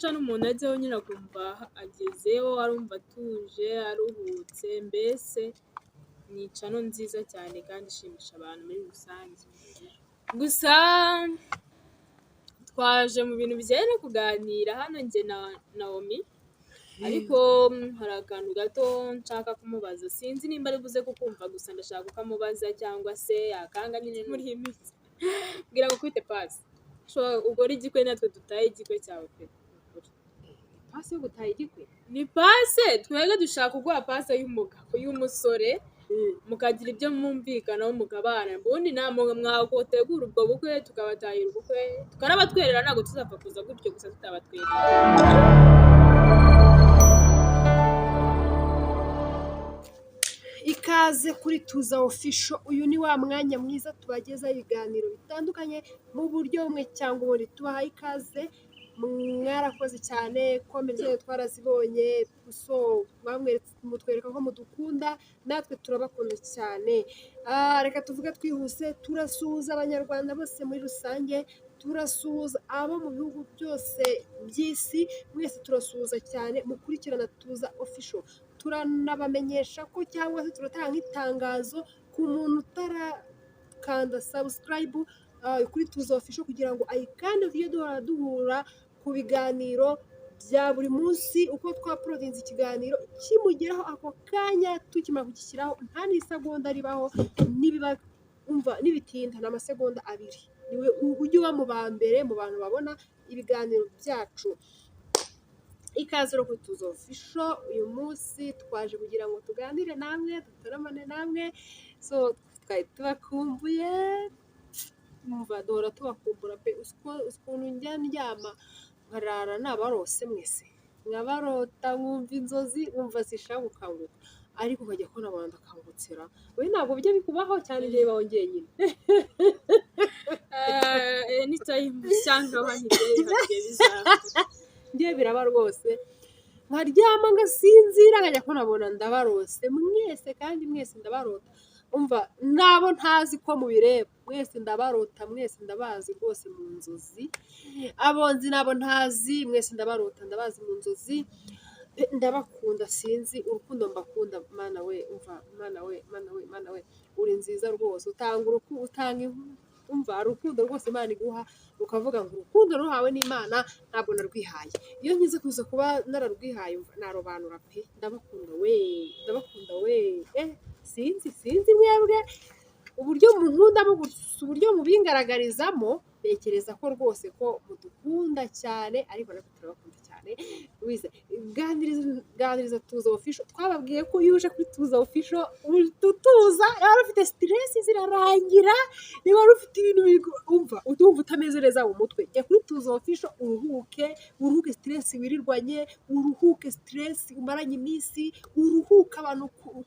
Cana umuntu ajyaho nyine akumva agezeho arumva atuje aruhutse, mbese ni cano nziza cyane kandi ishimisha abantu muri rusange. Gusa twaje mu bintu bijyanye no kuganira hano njye na Naomi, ariko hari akantu gato nshaka kumubaza, sinzi nimba ari buze kukumva, gusa ndashaka kukamubaza cyangwa se yakanga nyine muri iyi minsi. Bwira ngo kwite pasi ugora igikwe natwe dutaye igikwe cyawe pe. Pasi yo gutaha igikwe Ni pase twebwe dushaka kuguha pase y'umugabo y'umusore, mukagira ibyo mwumvikanaho mukabana, ubundi namwe mwakotegura ubwo bukwe tukabatahira ubukwe tukanabatwerera, ntabwo tuzapfa kuza gutyo gusa tutabatwerera. ikaze kuri Tuza Official. Uyu ni wa mwanya mwiza tubagezaho ibiganiro bitandukanye mu buryo bumwe cyangwa ubundi. Tubahaye ikaze, mwarakoze cyane, komeze twarazibonye, mutwereka ko mudukunda, natwe turabakunda cyane. Reka tuvuge twihuse, turasuhuza abanyarwanda bose muri rusange, turasuhuza abo mu bihugu byose by'isi, mwese turasuhuza cyane, mukurikirana Tuza Official. Turanabamenyesha ko cyangwa se turatanga nk'itangazo ku muntu utarakanda subscribe kuri Tuza Official kugira ngo ayikande tujye duhura ku biganiro bya buri munsi. Uko twaporodinze ikiganiro kimugeraho ako kanya tukimara kugishyiraho, nta n'isegonda ribaho, nibitinda ni amasegonda 2. Niwe ujya uba mu ba mbere mu bantu babona ibiganiro byacu. Ikaze rero kuri Tuza Official. Uyu munsi twaje kugira ngo tuganire namwe, dutaramane namwe, so twari tubakumbuye, duhora tubakumbura pe. Ukuntu njya ndyama nkarara nabarose, mwese nkabarota nkumva inzozi, nkumva zishaka gukanguka, ariko ukajya kubona abantu ndakangutsira. We ntabwo bijya bikubaho cyane njye bawongeye nyine anytime cyangwa wahigeye bizaba njye biraba rwose, nkaryama ngasinzira nkajya ko nabona ndabarose mwese, kandi mwese ndabarota. Umva nabo ntazi ko mubireba, mwese ndabarota, mwese ndabazi rwose mu nzozi. Abonzi nabo ntazi, mwese ndabarota, ndabazi mu nzozi. Ndabakunda, sinzi urukundo mbakunda. Mana we, umva, mana we uri nziza rwose, umva urukundo rwose Imana iguha, ukavuga ngo urukundo ruhawe n'Imana ntabwo narwihaye. Iyo nkize kuza kuba nararwihaye narobanura pe. Ndabakunda we, sinzi mwebwe uburyo munkundamo, uburyo mubingaragarizamo, tekereza ko rwose ko mudukunda cyane, ariko natwe turabakunda cyane. Ganiriza Tuza Official. Twababwiye ko iyo uje kuri Tuza Official utuza, niba ufite stress zirarangira, niba ufite ibintu umva utameze neza mu mutwe, jya kuri Tuza Official uruhuke stress wirirwanye, uruhuke stress umaranye iminsi, uruhuke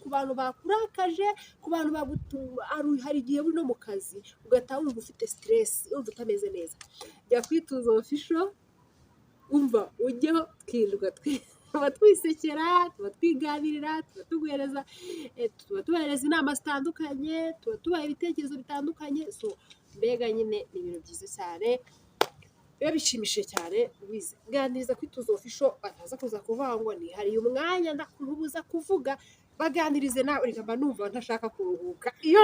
ku bantu bakurakaje, ku bantu hari igihe uri no mu kazi ugataha wumva ufite stress, wumva utameze neza. Jya kuri Tuza Official, umva ujyeho twirirwa tuba twisekera, tuba twiganirira, tuba tubahereza inama zitandukanye, tuba tubaha ibitekerezo bitandukanye. So mbega nyine ni ibintu byiza cyane, biba bishimishije cyane. Ganiriza kuri Tuza Official, bataza kuza kuvuga ngo nihariye umwanya ndakubuza kuvuga. Baganirize nawe, reka mba numva ntashaka kuruhuka. Iyo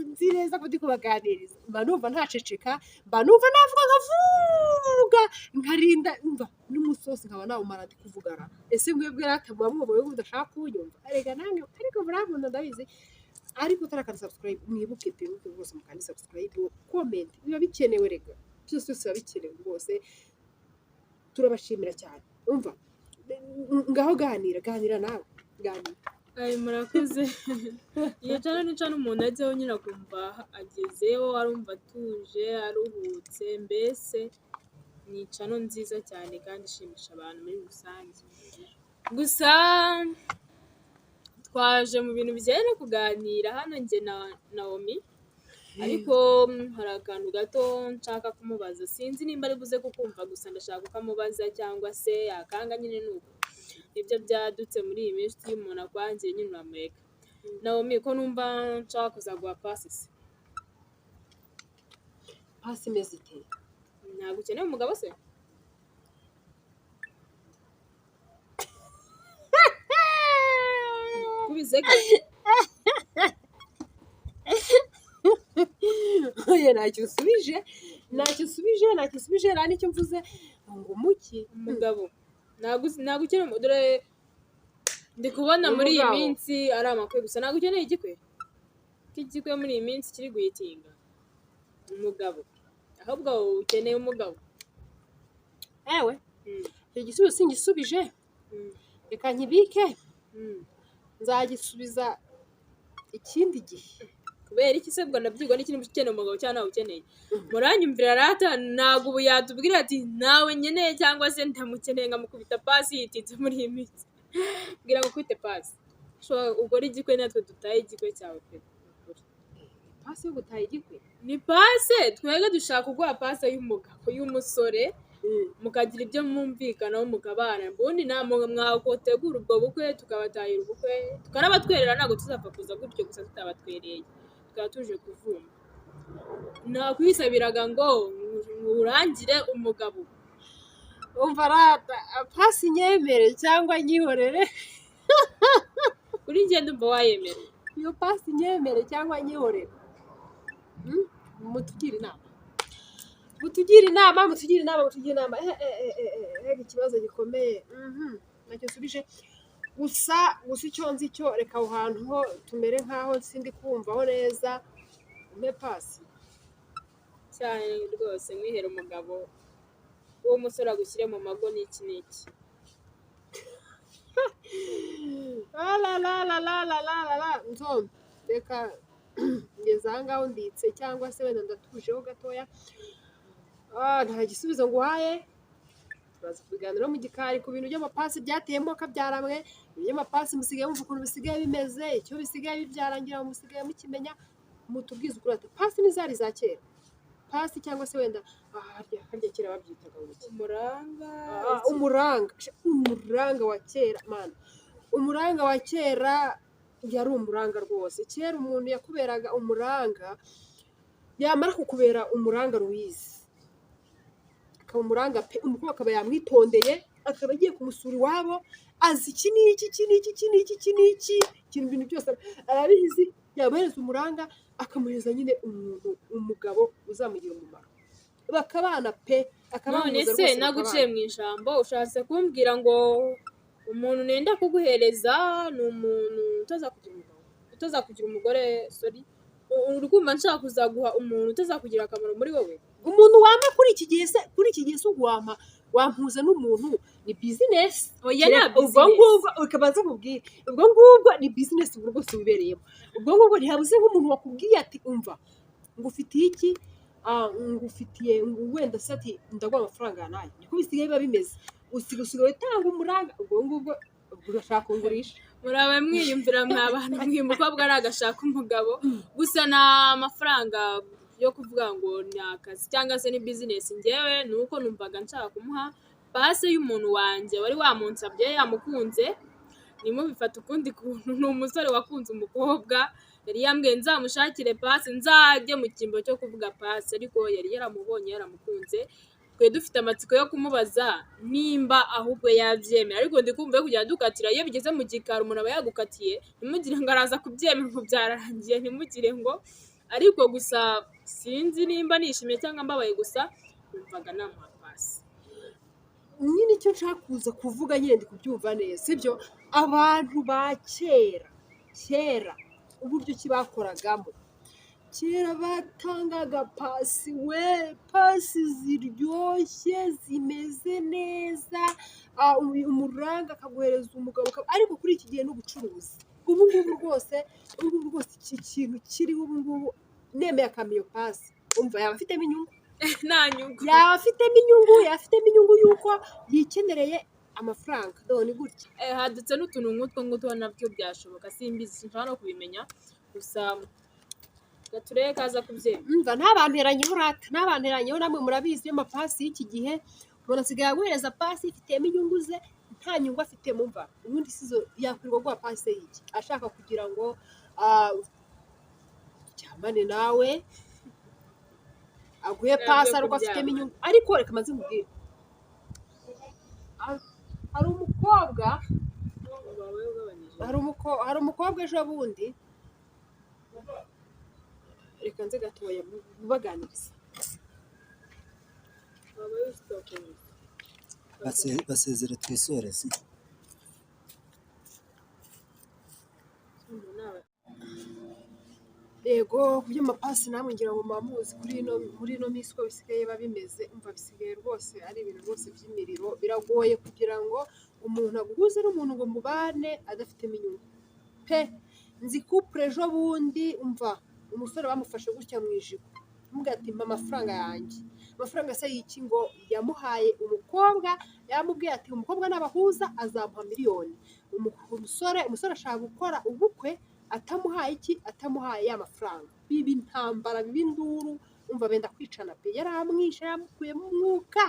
nzi neza ko ndi kubaganiriza, mba numva ntaceceka, mba numva navuga nkavuga, nkarinda umva n'umusosi nkaba nawumara ndi kuvugana. Ese mwebwe muba mwumva mudashaka kunyumva? Erega namwe ariko murankunda ndabizi, ariko utarakanda subscribe mwibuke pe, rwose mukandi subscribe, comment, biba bikenewe. Rega byose biba bikenewe rwose. Turabashimira cyane. Umva ngaho ganira nawe. Murakoze. Iyo cana ni cana umuntu ajyaho nyine akumva agezeho arumva atuje aruhutse, mbese ni cano nziza cyane kandi ishimisha abantu muri rusange. Gusa twaje mu bintu bijyanye no kuganira hano njye na Naomi, ariko hari akantu gato nshaka kumubaza, sinzi nimba ari buze kukumva, gusa ndashaka kukamubaza cyangwa se yakanga nyine nuko ibyo byadutse muri iyi minsi. Iyo umuntu akwangiye nyine uramureka. Naomi, ko numva nshaka kuzaguha pasi se? Pasi imeze ite? Ntabwo ukeneye umugabo se? kubiseka oya ntacyo usubije nta n'icyo mvuze ngo muki umugabo ntabwo ukeneye dore ndi kubona muri iyi Umugabo. minsi ari amakwe gusa ntabwo ukeneye igikwe ko igikwe muri iyi minsi kiri guhitinga umugabo ahubwo ukeneye umugabo ewe Mm, icyo gisubizo singisubije mm, reka nkibike mm. nzagisubiza ikindi gihe kubera iki se bwo ndabyigwa n'ikintu ukeneye umugabo cyangwa ntawe ukeneye muranyumvira rata ntabwo ubu yatubwira ati nawe nkeneye cyangwa se ndamukeneye nkamukubita pasi yitinze muri iyi minsi bwira ngo kwite pasi ugore igikwe natwe dutaye igikwe cyawe pe pasi yo gutaha igikwe ni pase twebwe dushaka kuguha pase y'umugabo y'umusore mukagira ibyo mwumvikanaho mukabana ubundi ntabwo mwakotegura ubwo bukwe tukabatahira ubukwe tukanabatwerera ntabwo tuzapfa kuza gutyo gusa tutabatwereye tukaba tuje kuvuma nakwisabiraga ngo urangire umugabo umva rata pasi nyemere cyangwa nyihorere kuri njye ndumva wayemera iyo pasi nyemere cyangwa nyihorere mutugire inama ikibazo gikomeye nacyo nsubije gusa icyo nzi cyo reka aho hantu ho tumere nk'aho sindi kumvaho neza umpe pasi cyane rwose mwihere umugabo uwo musore agushyire mu mago n'iki n'iki nzombi reka ngeze aha ngaho nditse cyangwa se wenda ndatujeho gatoya nta gisubizo nguhaye turaza kubiganiraho mu gikari ku bintu by'amapasi byateyemo kabyaramwe iby'amapasi musigaye mumva ukuntu bisigaye bimeze icyo bisigaye bibyarangira musigaye mukimenya mutubwize ukuri ati pasi n'izari za kera pasi cyangwa se wenda harya kera babyitaga ngo iki umuranga wa kera mana umuranga wa kera yari umuranga rwose kera umuntu yakuberaga umuranga yamara kukubera umuranga ruwizi akaba umuranga pe umukobwa akaba yamwitondeye akaba agiye kumusura iwabo azi iki n'iki ibintu byose arabizi yamuhereza umuranga akamuhereza nyine umuntu umugabo uzamugira umumaro bakabana pe none se naguciye mu ijambo ushatse kumbwira ngo umuntu nenda kuguhereza ni umuntu utazakugira umugore sorry uri kumva nshaka kuzaguha umuntu utazakugira akamaro muri wowe umuntu wampa kuri iki gihe se wampuza n'umuntu ni bizinesi oya na ubwo ngubwo ukabanza kubwira ubwo ngubwo ni bizinesi ubwo rwose wibereyemo ubwo ngubwo ntihabuze nk'umuntu wakubwiye ati umva ngufitiye iki ngufitiye wenda se ati ndaguha amafaranga nayo niko bisigaye biba bimeze usigaye utanga umuranga ubwo ngubwo urashaka kungurisha murabe mwiyumvira mw'abantu umukobwa ari agashaka umugabo gusa nta mafaranga yo kuvuga ngo ni akazi cyangwa se ni bizinesi ngewe ni uko numvaga nshaka kumuha pase y'umuntu wanjye wari wamunsabye yamukunze nimubifata ukundi kuntu ni umusore wakunze umukobwa yari yambwiye nzamushakire pase nzajye mu cyimbo cyo kuvuga pase ariko yari yaramubonye yaramukunze twe dufite amatsiko yo kumubaza nimba ahubwo yabyemera ariko ndi kumva yo kujya dukatira iyo bigeze mu gikari umuntu aba yagukatiye ntimugire ngo araza kubyemera ngo byararangiye ntimugire ngo ariko gusa sinzi nimba nishimye cyangwa mbabaye gusa numvaga namuha pasi nyine icyo nshaka kuza kuvuga nyine ndi kubyumva neza sibyo abantu ba kera uburyo ki bakoragamo kera batangaga pasi pasi ziryoshye zimeze neza umuranga akaguhereza umugabo ariko kuri iki gihe n'ubucuruzi ubu ngubu rwose iki kintu kiriho ubu ngubu nemeye akamiyo pasi umva yaba afitemo inyungu nta nyungu yaba afitemo inyungu y'uko yikenereye amafaranga dore gutya hadutse n'utuntu nk'utwo ngutwo nabyo byashoboka simbizi sinshobora no kubimenya gusa gaturere kaza kubyemera ntabanteranyeho namwe murabizi y'amapasi y'iki gihe umuntu asigaye aguhereza pasi ifitemo inyungu ze nta nyungu afite mumva ubundi sizo yakwirirwa guha pasi y'iki ashaka kugira ngo cyamane nawe aguhe pasi ariko afitemo inyungu ariko reka maze mubwire hari umukobwa hari umukobwa ejo bundi reka nze gatoya mubaganiriza basezere twisoreze. yego ku by'amapasi namwe ngira ngo muba muzi muri ino minsi uko bisigaye biba bimeze umva bisigaye rwose ari ibintu rwose by'imiriro biragoye kugira ngo umuntu aguhuze n'umuntu ngo mubane adafitemo inyungu pe nzi couple ejo bundi umva umusore bamufashe gutya mu ijipo amubwira ati mpa amafaranga yanjye amafaranga se y'iki ngo yamuhaye umukobwa yamubwiye ati umukobwa n'abahuza azamuha miliyoni umusore ashaka gukora ubukwe atamuhaye iki atamuhaye ya mafaranga biba intambara biba induru umva benda kwicana pe yaramwishe yamukuyemo umwuka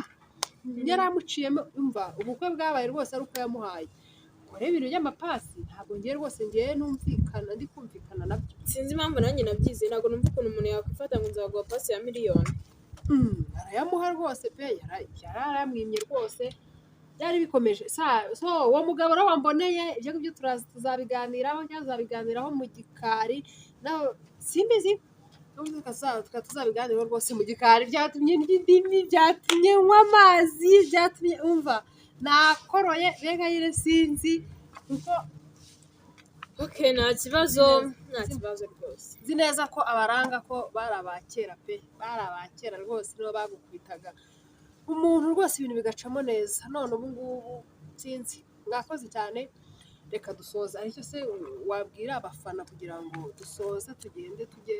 yaramuciyemo umva ubukwe bwabaye rwose ari uko yamuhaye rero ibintu by'amapasi ntabwo ngiye rwose ngiye numvikana ndi kumvikana nabyo sinzi impamvu nanjye nabyize ntabwo numva ukuntu umuntu yakwifata ngo nzaguha pasi ya miliyoni arayamuha rwose pe yarayamwimye rwose byari bikomeje so uwo mugabo rero wamboneye ibyo ngibyo tuzabiganiraho cyangwa tuzabiganiraho mu gikari simbizi tuzabiganiraho rwose mu gikari byatumye ndimi byatumye nywa amazi byatumye umva nakoroye mbega yire sinzi kuko nta kibazo rwose nzi neza ko abaranga ko bari abakera pe bari abakera rwose nibo bagukubitaga umuntu rwose ibintu bigacamo neza none ubu ngubu sinzi mwakoze cyane reka dusoza aricyo se wabwira abafana kugira ngo dusoze tugende tujye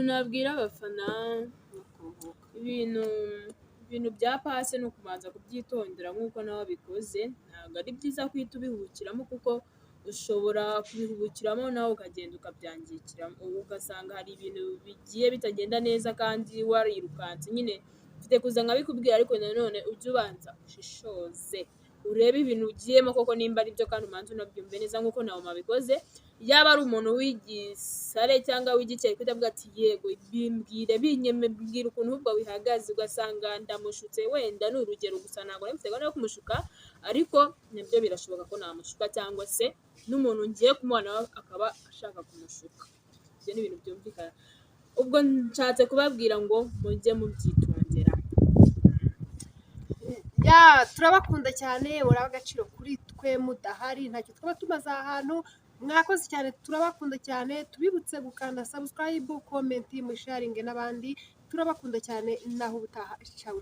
nabwira abafana ibintu bya pasi ni ukubanza kubyitondera nk'uko nawe abikoze ntabwo ari byiza kwita ubihubukiramo kuko ushobora kubihubukiramo nawe ukagenda ukabyangikiramo ugasanga hari ibintu bigiye bitagenda neza kandi warirukanse nyine mfite kuza nkabikubwira ariko nanone ujye ubanza ushishoze urebe ibintu ugiyemo koko nimba ari byo kandi umanza unabyumve neza nk'uko nawe mabikoze yaba ari umuntu w'igisare cyangwa w'igikeri kuko avuga ati yego bimbwira ukuntu ahubwo bihagaze ugasanga ndamushutse wenda ni urugero gusa ntabwo mfite gahunda yo kumushuka ariko nabyo birashoboka ko namushuka cyangwa se n'umuntu ngiye kumubona akaba ashaka kumushuka ibyo ni ibintu byumvikana ubwo nshatse kubabwira ngo mujye mubyitondera turabakunda cyane muri agaciro kuri twe mudahari ntacyo twaba tumaze ahantu mwakoze cyane turabakunda cyane tubibutse gukanda subscribe comment musharinge n'abandi turabakunda cyane naho ubutaha ciao